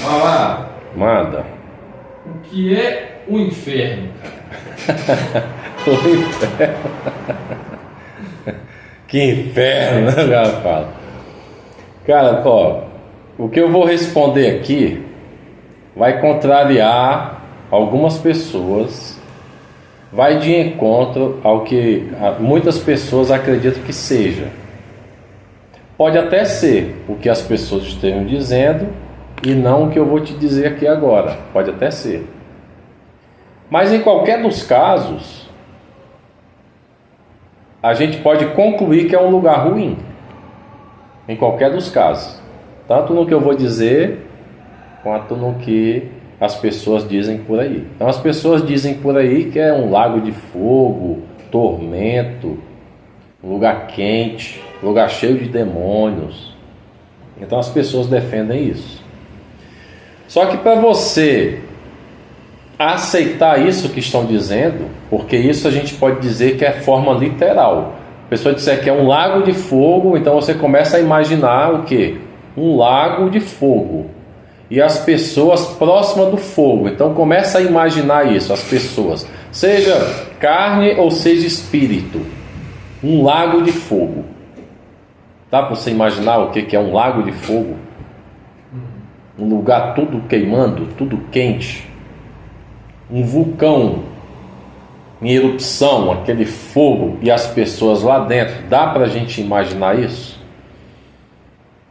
falar Manda. o que é o inferno, cara. O inferno. Que inferno, né, cara? Fala. Cara, ó, o que eu vou responder aqui vai contrariar algumas pessoas, vai de encontro ao que muitas pessoas acreditam que seja. Pode até ser o que as pessoas estejam dizendo e não o que eu vou te dizer aqui agora. Pode até ser. Mas em qualquer dos casos, a gente pode concluir que é um lugar ruim. Em qualquer dos casos. Tanto no que eu vou dizer, quanto no que as pessoas dizem por aí. Então as pessoas dizem por aí que é um lago de fogo, tormento, um lugar quente, um lugar cheio de demônios. Então as pessoas defendem isso. Só que para você aceitar isso que estão dizendo, porque isso a gente pode dizer que é forma literal. A pessoa disser que é um lago de fogo, então você começa a imaginar o quê? Um lago de fogo. E as pessoas próximas do fogo. Então começa a imaginar isso, as pessoas. Seja carne ou seja espírito. Um lago de fogo. Dá para você imaginar o que é um lago de fogo? Um lugar tudo queimando, tudo quente. Um vulcão em erupção, aquele fogo e as pessoas lá dentro. Dá para a gente imaginar isso?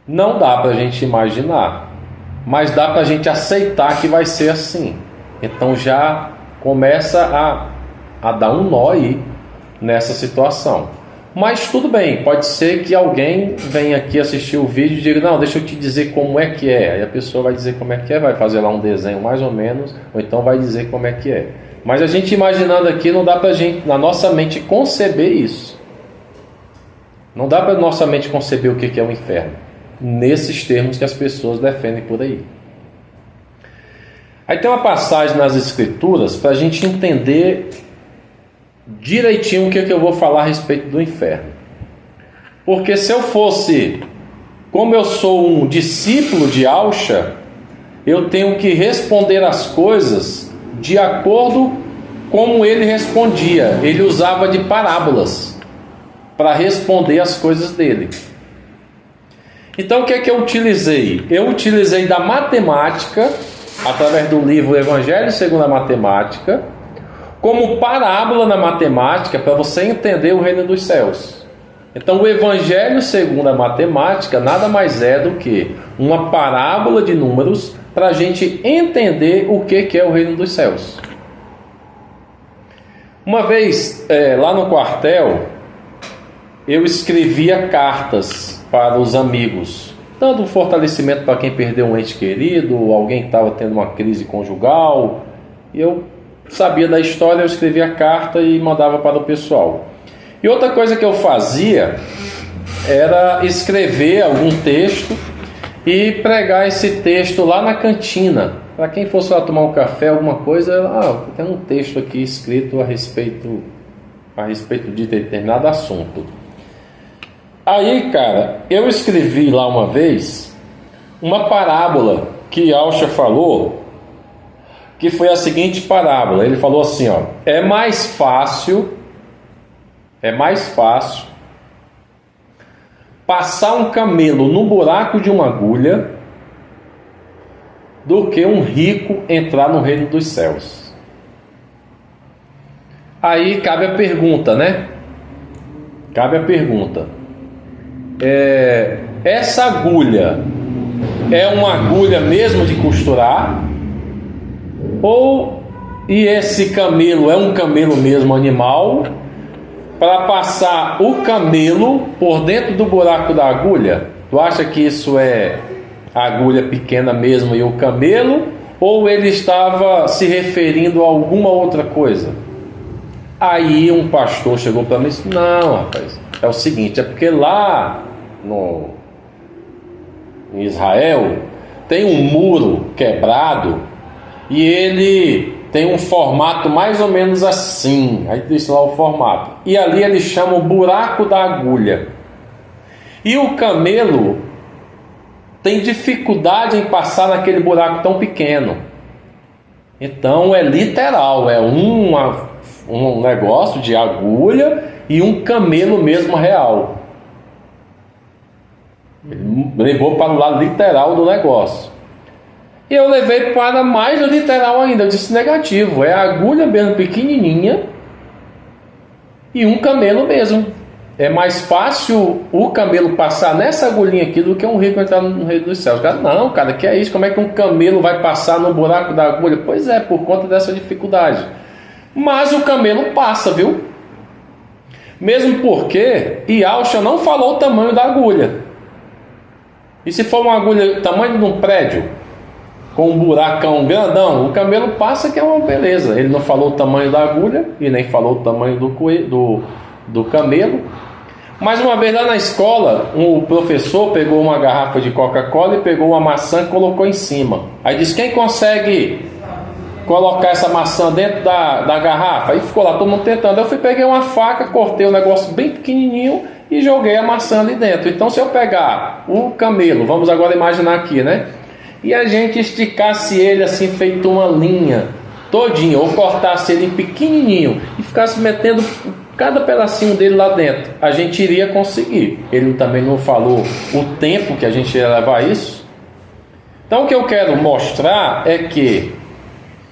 Não dá para a gente imaginar. Mas dá para a gente aceitar que vai ser assim. Então já começa a dar um nó aí nessa situação. Mas tudo bem, pode ser que alguém venha aqui assistir o vídeo e diga, não, deixa eu te dizer como é que é. Aí a pessoa vai dizer como é que é, vai fazer lá um desenho mais ou menos, ou então vai dizer como é que é. Mas a gente imaginando aqui, não dá pra gente, na nossa mente, conceber isso. Não dá pra nossa mente conceber o que é o inferno. Nesses termos que as pessoas defendem por aí. Aí tem uma passagem nas Escrituras para a gente entender direitinho o que eu vou falar a respeito do inferno. Porque se eu fosse, como eu sou um discípulo de Alcha, eu tenho que responder as coisas de acordo como ele respondia. Ele usava de parábolas para responder as coisas dele. Então o que é que eu utilizei? Eu utilizei da matemática, através do livro Evangelho segundo a Matemática, como parábola na matemática para você entender o reino dos céus. Então o Evangelho segundo a Matemática nada mais é do que uma parábola de números para a gente entender o que é o reino dos céus. Uma vez lá no quartel, eu escrevia cartas para os amigos, dando fortalecimento para quem perdeu um ente querido, alguém que estava tendo uma crise conjugal. E eu sabia da história, eu escrevia a carta e mandava para o pessoal. E outra coisa que eu fazia era escrever algum texto e pregar esse texto lá na cantina. Para quem fosse lá tomar um café, alguma coisa, tem um texto aqui escrito a respeito de determinado assunto. Aí, cara, eu escrevi lá uma vez uma parábola que Alcha falou, que foi a seguinte parábola. Ele falou assim, é mais fácil passar um camelo no buraco de uma agulha do que um rico entrar no reino dos céus. Aí cabe a pergunta, né? Cabe a pergunta. Essa agulha é uma agulha mesmo de costurar? E esse camelo é um camelo mesmo animal para passar o camelo por dentro do buraco da agulha? Tu acha que isso é a agulha pequena mesmo e o camelo? Ou ele estava se referindo a alguma outra coisa? Aí um pastor chegou para mim e disse, não, rapaz, é o seguinte, é porque lá em Israel tem um muro quebrado e ele tem um formato mais ou menos assim. Aí disse lá o formato. E ali ele chama o buraco da agulha. E o camelo tem dificuldade em passar naquele buraco tão pequeno. Então é literal, é um negócio de agulha e um camelo mesmo real. Ele levou para o lado literal do negócio. E eu levei para mais literal ainda. Eu disse negativo, é a agulha mesmo pequenininha e um camelo mesmo. É mais fácil o camelo passar nessa agulhinha aqui do que um rico entrar no reino dos céus. Cara, não, cara, que é isso? Como é que um camelo vai passar no buraco da agulha? Pois é, por conta dessa dificuldade. Mas o camelo passa, viu? Mesmo porque Yahshua não falou o tamanho da agulha. E se for uma agulha tamanho de um prédio, com um buracão grandão, o camelo passa, que é uma beleza. Ele não falou o tamanho da agulha e nem falou o tamanho do camelo. Mais uma vez lá na escola, o professor pegou uma garrafa de Coca-Cola e pegou uma maçã e colocou em cima. Aí disse, quem consegue colocar essa maçã dentro da garrafa? Aí ficou lá todo mundo tentando. Eu peguei uma faca, cortei um negócio bem pequenininho e joguei a maçã ali dentro. Então se eu pegar o camelo, vamos agora imaginar aqui, né? E a gente esticasse ele assim, feito uma linha todinho, ou cortasse ele pequenininho e ficasse metendo cada pedacinho dele lá dentro, a gente iria conseguir. Ele também não falou o tempo que a gente ia levar isso. Então o que eu quero mostrar é que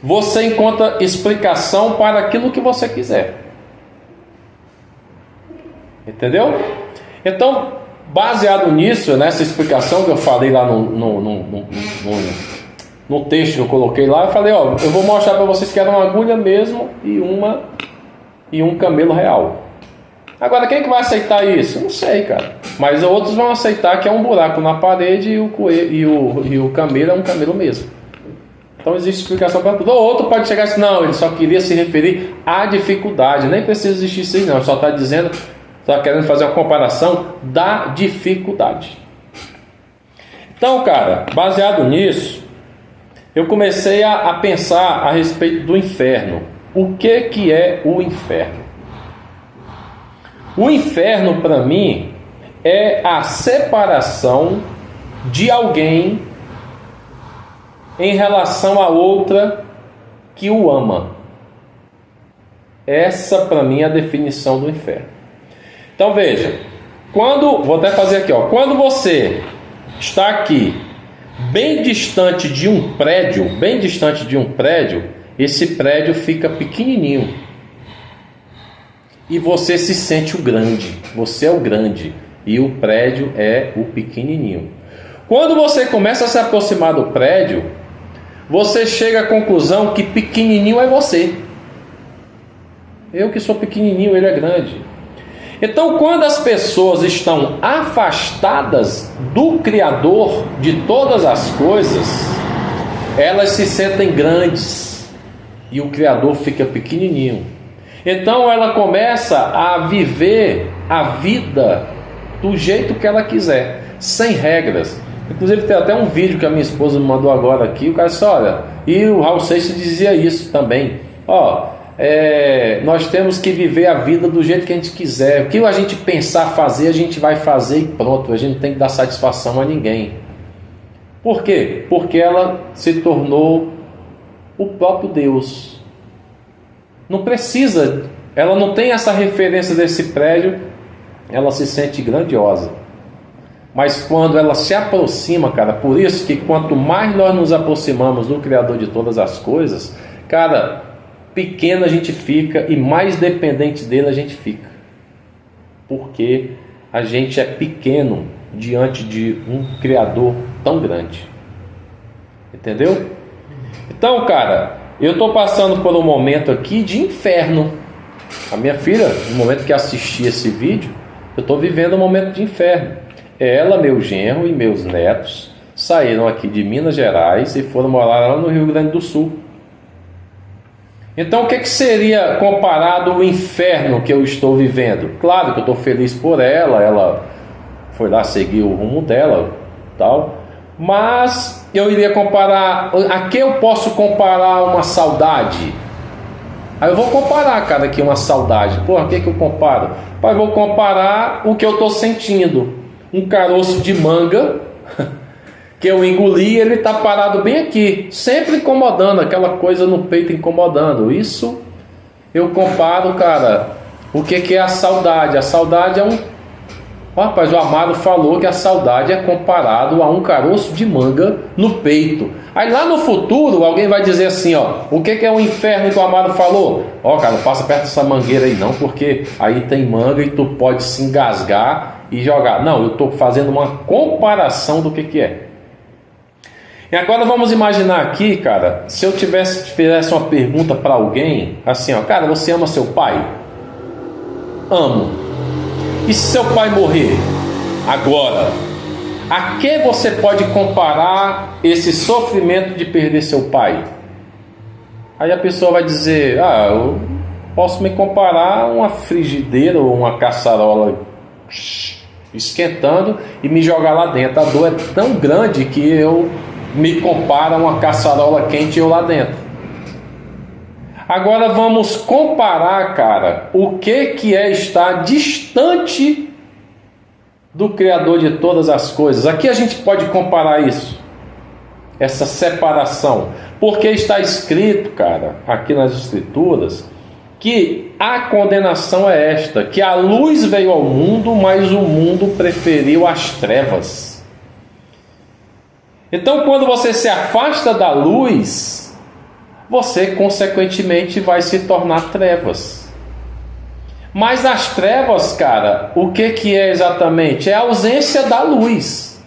você encontra explicação para aquilo que você quiser. Entendeu? Então, baseado nisso, nessa explicação que eu falei lá no texto que eu coloquei lá, eu falei, ó, eu vou mostrar para vocês que era uma agulha mesmo e um camelo real. Agora, quem que vai aceitar isso? Não sei, cara. Mas outros vão aceitar que é um buraco na parede e o camelo é um camelo mesmo. Então existe explicação para tudo. Ou outro pode chegar assim, não, ele só queria se referir à dificuldade. Nem precisa existir isso não, só está dizendo, está querendo fazer uma comparação da dificuldade. Então, cara, baseado nisso, eu comecei a pensar a respeito do inferno. O que é o inferno? O inferno, para mim, é a separação de alguém em relação a outra que o ama. Essa, para mim, é a definição do inferno. Então, veja, vou até fazer aqui, ó, quando você está aqui, bem distante de um prédio, esse prédio fica pequenininho e você se sente o grande. Você é o grande e o prédio é o pequenininho. Quando você começa a se aproximar do prédio, você chega à conclusão que pequenininho é você. Eu que sou pequenininho, ele é grande. Então, quando as pessoas estão afastadas do Criador de todas as coisas, elas se sentem grandes e o Criador fica pequenininho. Então ela começa a viver a vida do jeito que ela quiser, sem regras. Inclusive tem até um vídeo que a minha esposa me mandou agora aqui. O cara disse, olha, e o Raul Seixas dizia isso também, nós temos que viver a vida do jeito que a gente quiser. O que a gente pensar fazer, a gente vai fazer e pronto. A gente não tem que dar satisfação a ninguém. Por quê? Porque ela se tornou o próprio Deus. Não precisa, ela não tem essa referência desse prédio, ela se sente grandiosa. Mas quando ela se aproxima, cara, por isso que quanto mais nós nos aproximamos do Criador de todas as coisas, cara, pequeno a gente fica e mais dependente dele a gente fica. Porque a gente é pequeno diante de um Criador tão grande. Entendeu? Então, cara, eu estou passando por um momento aqui de inferno. A minha filha, no momento que assisti esse vídeo, eu estou vivendo um momento de inferno. Ela, meu genro e meus netos saíram aqui de Minas Gerais e foram morar lá no Rio Grande do Sul. Então o que seria comparado ao inferno que eu estou vivendo? Claro que eu estou feliz por ela, ela foi lá seguir o rumo dela, tal. Mas eu iria comparar, a que eu posso comparar uma saudade? Aí eu vou comparar, cara, aqui uma saudade. Porra, o que eu comparo? Eu vou comparar o que eu estou sentindo. Um caroço de manga que eu engoli, ele está parado bem aqui, sempre incomodando, aquela coisa no peito incomodando. Isso eu comparo, cara, o que é a saudade. A saudade é um... Rapaz, o Amaro falou que a saudade é comparado a um caroço de manga no peito. Aí lá no futuro alguém vai dizer assim, ó, o que é o inferno que o Amaro falou? Ó, cara, não passa perto dessa mangueira aí não, porque aí tem manga e tu pode se engasgar e jogar. Não, eu estou fazendo uma comparação do que é. E agora vamos imaginar aqui, cara, se eu fizesse uma pergunta para alguém, assim, ó, cara, você ama seu pai? Amo. E se seu pai morrer agora, a que você pode comparar esse sofrimento de perder seu pai? Aí a pessoa vai dizer, eu posso me comparar a uma frigideira ou uma caçarola esquentando e me jogar lá dentro. A dor é tão grande que eu me comparo a uma caçarola quente e eu lá dentro. Agora vamos comparar, cara, o que é estar distante do Criador de todas as coisas. Aqui a gente pode comparar isso, essa separação, porque está escrito, cara, aqui nas Escrituras, que a condenação é esta, que a luz veio ao mundo, mas o mundo preferiu as trevas. Então, quando você se afasta da luz, você consequentemente vai se tornar trevas. Mas as trevas, cara, o que é exatamente? É a ausência da luz.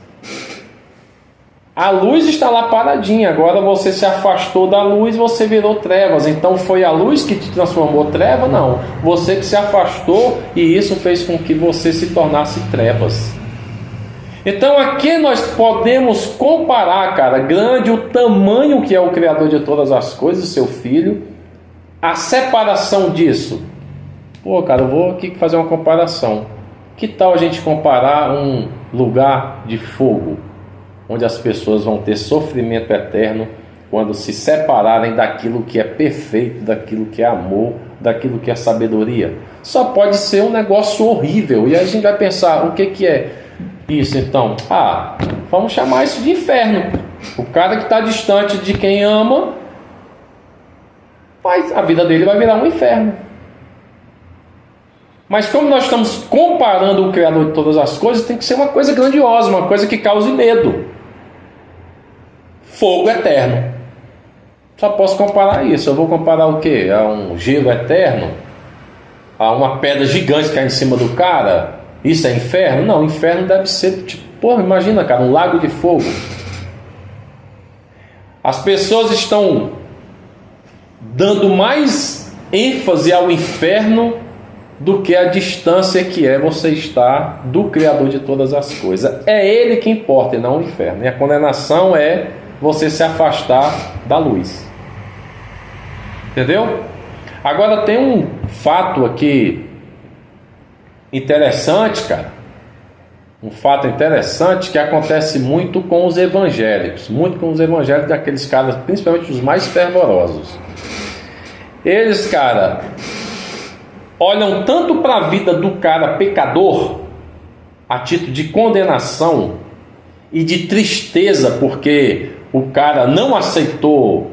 A luz está lá paradinha, agora você se afastou da luz, você virou trevas. Então foi a luz que te transformou treva? Não, você que se afastou e isso fez com que você se tornasse trevas. Então aqui nós podemos comparar, cara, grande o tamanho que é o Criador de todas as coisas, seu Filho, a separação disso. Pô, cara, eu vou aqui fazer uma comparação. Que tal a gente comparar um lugar de fogo, onde as pessoas vão ter sofrimento eterno quando se separarem daquilo que é perfeito, daquilo que é amor, daquilo que é sabedoria? Só pode ser um negócio horrível. E aí a gente vai pensar, o que é isso então? Vamos chamar isso de inferno. O cara que está distante de quem ama, a vida dele vai virar um inferno. Mas como nós estamos comparando o Criador de todas as coisas, tem que ser uma coisa grandiosa, uma coisa que cause medo. Fogo eterno. Só posso comparar isso. Eu vou comparar o quê? A um gelo eterno? A uma pedra gigante cair em cima do cara? Isso é inferno? Não, inferno deve ser tipo, imagina, cara, um lago de fogo. As pessoas estão dando mais ênfase ao inferno do que a distância que é você estar do Criador de todas as coisas. É Ele que importa e não o inferno. E a condenação é você se afastar da luz. Entendeu? Agora tem um fato aqui interessante, cara. Um fato interessante que acontece muito com os evangélicos. Muito com os evangélicos, daqueles caras, principalmente os mais fervorosos. Eles, cara, olham tanto para a vida do cara pecador, a título de condenação e de tristeza, porque o cara não aceitou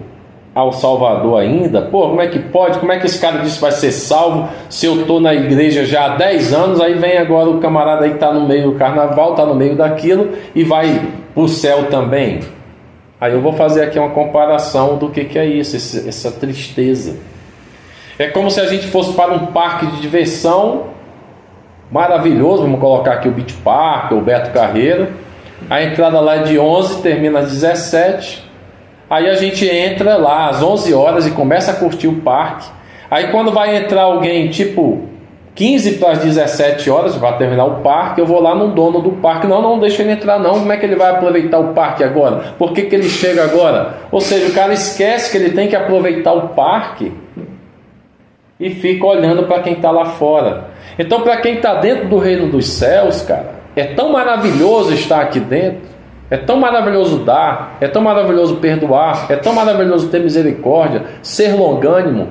ao Salvador ainda. Como é que pode? Como é que esse cara disse que vai ser salvo se eu estou na igreja já há 10 anos, aí vem agora o camarada aí que está no meio do carnaval, está no meio daquilo e vai para o céu também. Aí eu vou fazer aqui uma comparação do que é isso, essa tristeza. É como se a gente fosse para um parque de diversão maravilhoso, vamos colocar aqui o Beach Park, o Beto Carreiro. A entrada lá é de 11, termina às 17. Aí a gente entra lá às 11 horas e começa a curtir o parque. Aí quando vai entrar alguém tipo 15 para as 17 horas, vai terminar o parque, eu vou lá no dono do parque. Não deixa ele entrar não. Como é que ele vai aproveitar o parque agora? Por que ele chega agora? Ou seja, o cara esquece que ele tem que aproveitar o parque e fica olhando para quem está lá fora. Então, para quem está dentro do reino dos céus, cara, é tão maravilhoso estar aqui dentro, é tão maravilhoso dar, é tão maravilhoso perdoar, é tão maravilhoso ter misericórdia, ser longânimo,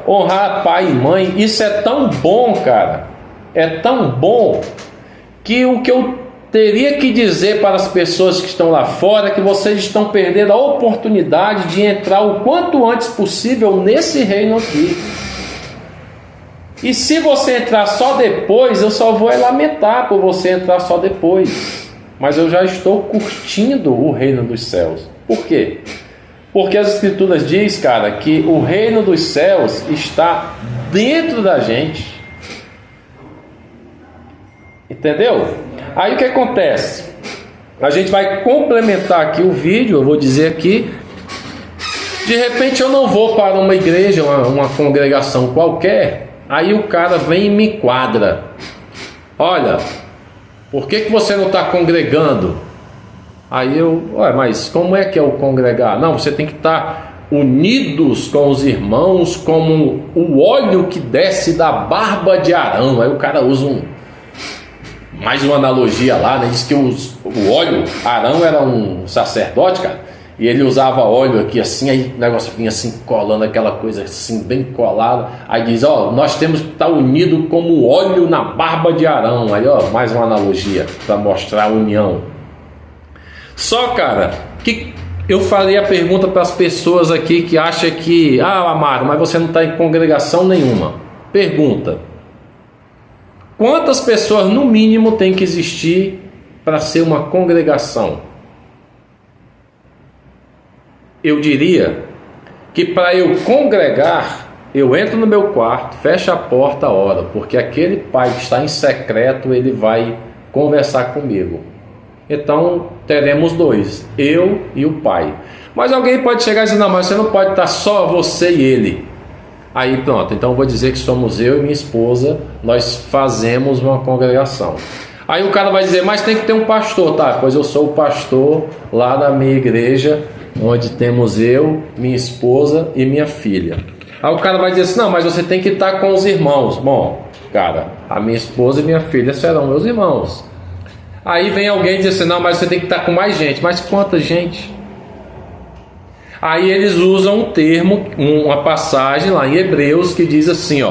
honrar pai e mãe. Isso é tão bom, cara, é tão bom que o que eu teria que dizer para as pessoas que estão lá fora que vocês estão perdendo a oportunidade de entrar o quanto antes possível nesse reino aqui. E se você entrar só depois, eu só vou lamentar por você entrar só depois. Mas eu já estou curtindo o reino dos céus. Por quê? Porque as Escrituras diz, cara, que o reino dos céus está dentro da gente. Entendeu? Aí o que acontece? A gente vai complementar aqui o vídeo, eu vou dizer aqui. De repente eu não vou para uma igreja, uma congregação qualquer. Aí o cara vem e me enquadra. Olha, por que você não está congregando? Aí mas como é que é o congregar? Não, você tem que estar unidos com os irmãos como o óleo que desce da barba de Arão. Aí o cara usa mais uma analogia lá, né? Diz que o óleo, Arão era um sacerdote, cara, e ele usava óleo aqui assim, aí o negócio vinha assim colando, aquela coisa assim bem colada. Aí diz, nós temos que estar unidos como óleo na barba de Arão. Aí mais uma analogia para mostrar a união. Só, cara, que eu falei a pergunta para as pessoas aqui que acham que, Amaro, mas você não está em congregação nenhuma. Pergunta: quantas pessoas no mínimo tem que existir para ser uma congregação? Eu diria que para eu congregar, eu entro no meu quarto, fecho a porta, oro, porque aquele pai que está em secreto, ele vai conversar comigo. Então teremos dois, eu e o pai. Mas alguém pode chegar e dizer, não, mas você não pode estar só você e ele. Aí pronto, então eu vou dizer que somos eu e minha esposa, nós fazemos uma congregação. Aí o cara vai dizer, mas tem que ter um pastor, tá? Pois eu sou o pastor lá da minha igreja, onde temos eu, minha esposa e minha filha. Aí o cara vai dizer assim, não, mas você tem que estar com os irmãos. Bom, cara, a minha esposa e minha filha serão meus irmãos. Aí vem alguém e diz assim, não, mas você tem que estar com mais gente. Mas quanta gente? Aí eles usam um termo, uma passagem lá em Hebreus que diz assim,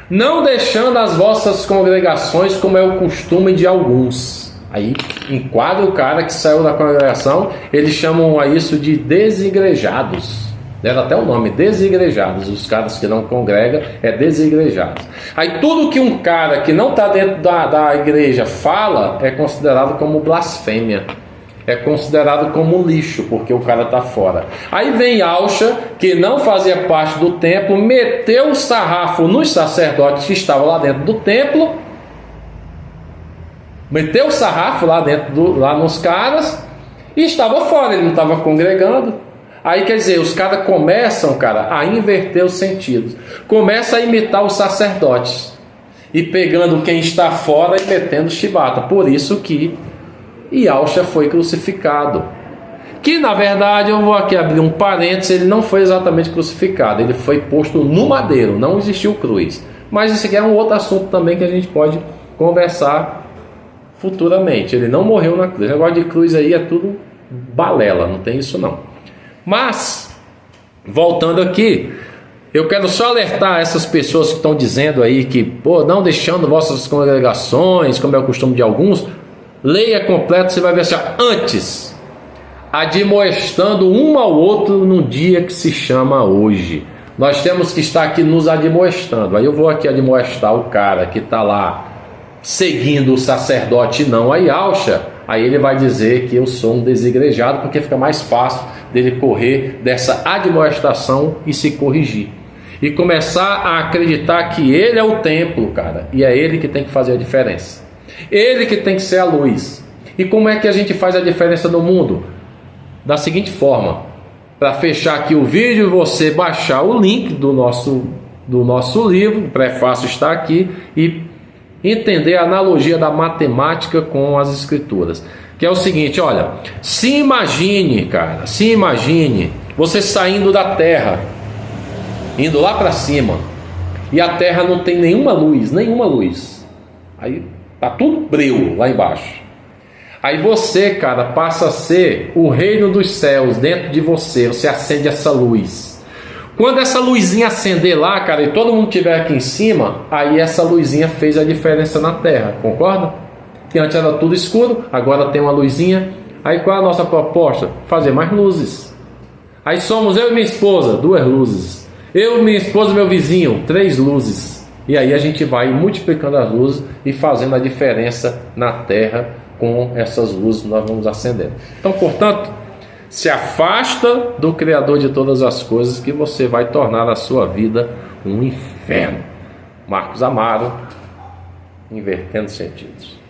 não deixando as vossas congregações como é o costume de alguns. Aí enquadra o cara que saiu da congregação, eles chamam a isso de desigrejados. Deram até o nome, desigrejados. Os caras que não congregam é desigrejados. Aí tudo que um cara que não está dentro da igreja fala é considerado como blasfêmia. É considerado como lixo, porque o cara está fora. Aí vem Alcha, que não fazia parte do templo, meteu o sarrafo nos sacerdotes que estavam lá dentro do templo. Meteu o sarrafo lá nos caras e estava fora, ele não estava congregando. Aí quer dizer, os caras começam, cara, a inverter os sentidos. Começa a imitar os sacerdotes. E pegando quem está fora e metendo chibata. Por isso que Yahshua foi crucificado. Que na verdade, eu vou aqui abrir um parênteses, ele não foi exatamente crucificado. Ele foi posto no madeiro, não existiu cruz. Mas isso aqui é um outro assunto também que a gente pode conversar futuramente. Ele não morreu na cruz. O negócio de cruz aí é tudo balela, não tem isso não. Mas, voltando aqui, eu quero só alertar essas pessoas que estão dizendo aí que, não deixando vossas congregações, como é o costume de alguns, leia completo, você vai ver assim, antes, admoestando um ao outro no dia que se chama hoje. Nós temos que estar aqui nos admoestando. Aí eu vou aqui admoestar o cara que está lá seguindo o sacerdote não a Yahshua. Aí ele vai dizer que eu sou um desigrejado, porque fica mais fácil dele correr dessa admoestação e se corrigir. E começar a acreditar que ele é o templo, cara. E é ele que tem que fazer a diferença. Ele que tem que ser a luz. E como é que a gente faz a diferença no mundo? Da seguinte forma. Para fechar aqui o vídeo, você baixar o link do nosso livro. O prefácio está aqui. E entender a analogia da matemática com as escrituras, que é o seguinte, olha, se imagine, cara, você saindo da terra, indo lá para cima, e a terra não tem nenhuma luz, aí tá tudo breu lá embaixo. Aí você, cara, passa a ser o reino dos céus dentro de você acende essa luz. Quando essa luzinha acender lá, cara, e todo mundo estiver aqui em cima, aí essa luzinha fez a diferença na terra, concorda? que antes era tudo escuro, agora tem uma luzinha. Aí qual é a nossa proposta? Fazer mais luzes. Aí somos eu e minha esposa, 2 luzes. Eu, minha esposa e meu vizinho, 3 luzes. E aí a gente vai multiplicando as luzes e fazendo a diferença na terra com essas luzes que nós vamos acendendo. Então, portanto, se afasta do Criador de todas as coisas, que você vai tornar a sua vida um inferno. Marcos Amaro, Invertendo Sentidos.